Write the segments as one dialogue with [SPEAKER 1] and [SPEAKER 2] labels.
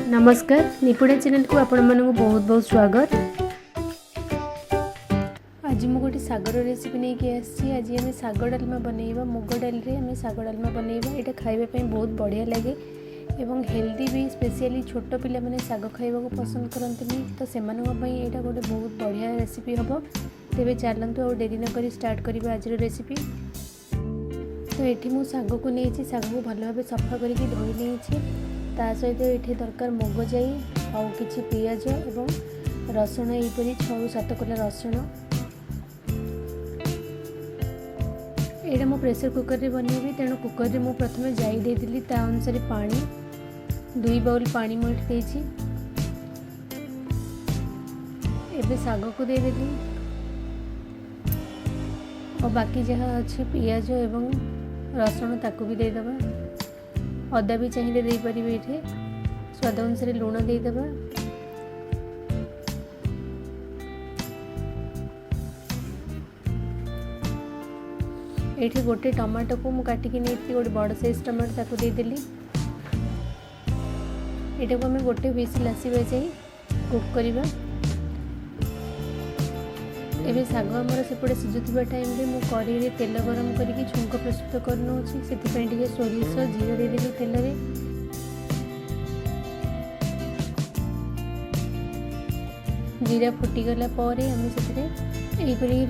[SPEAKER 1] नमस्कार निपुणा चैनल को आपण मानक बहुत बहुत स्वागत। आज मुझे गोटे सागर रेसिपी नहीं कि आज आम साग डालमा बनइबा मुग डाल आम साग डालमा बनइबा। यहाँ खावाई बहुत बढ़िया लगे एवं हेल्दी भी। स्पेशली छोट पिला माने साग खाइबा को पसंद करते तो से यहाँ गोटे बहुत बढ़िया रेसिपी हम। तेरे चलतु आ डेरी नक स्टार्ट करवा आज रेसिपी। तो ये मुझ साग को नहीं साग को भल भाव सफा करके धोई नहीं ता सहित ये दरकार मुग जाई आउ किछि पियाज एवं रसुण यहपरी 6-7 कला रसुण। यहाँ मो प्रेसर कुकर रे बनइबी तेणु कुकर रे मु प्रथमे जाई देली ता अनुसार पानी 2 बाउल पानी मुझे देछि। एबे साग को दे देली और बाकी जहाँ अच्छे पियाज एवं रसुण ताकू भी देदबा। अदा भी चाहिए दे पारे। ये स्वाद अनुसार लुण देदबा। ये गोटे टमाटो को मुझे काटिकी नहीं गोटे बड़ साइज टमाटो ताकू देदेली। यहाँ को आम गोटे विसिल आसवा जाए कुक करवा। एबे साग आमर सेपटे सिझुवा टाइम रे मु कढ़ई रे तेल गरम करके छुंक प्रस्तुत करनोछि। सेतिपई टिके सोरिष जीरा दे देली तेल रे। जीरा फुटीगला पर आम से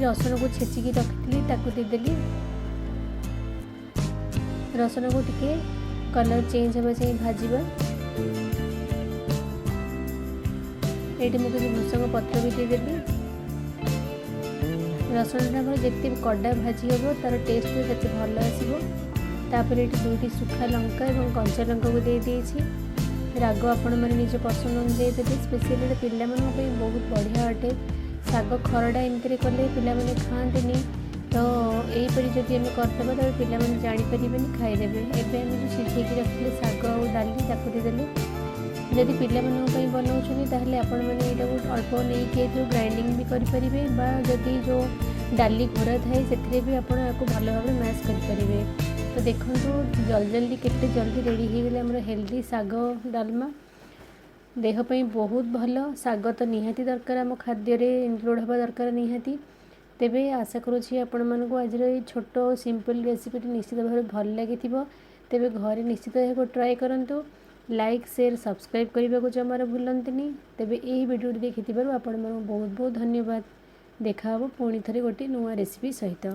[SPEAKER 1] रसुण को छेचिकी रखी ताकू दे देली। रसुण को टिके कलर चेंज होगा चाहिए भाजवा। ये मुझे भूसंग पत्र भी देदेली। रसुण जिते कड़ा भाजी हम तार टेस्ट भी से भल आसो। तापर ये 2टी सुखा लंका और कंचा लंका को दे देछि। राग आपण मैंने निज पसंद अनुसार देते। स्पेशली पिला बहुत बढ़िया अटे। साग खरड़ा एमती कले पिला माने खाते तो यहीपरी जदि आम करदे तो पिला माने जानीपारे खाईदे। एवं आम जो सिझेकी रखिले साग और डाली ताकू देदेले। जदि पिला बनाऊँ ताहले आपण मैंने यहाँ अल्प नहीं ग्राइंडिंग भी करेंगे बा जदि जो डाली घोरा थाए से भी आप भल भाव मैश करेंगे। तो देखो जल्दी केते जल्दी रेडी हो गले हमर हेल्दी साग डालमा। देहपाई बहुत भल। साग तो निहाती दरकार आम खाद्य इनक्लूड हवा दरकार निहाती। तेबे आशा करुँची आपण मानक आज छोट सिंपल रेसिपी निश्चित भाव भल लगी। तेबे घरे निश्चित को ट्राए करंतु। लाइक शेयर सब्सक्राइब करने को जमार भूलंतनी। तेबे यही वीडियो देखि आपण बहुत बहुत धन्यवाद। देखा पुणी थे गोटे नुआ रेसिपी सहित।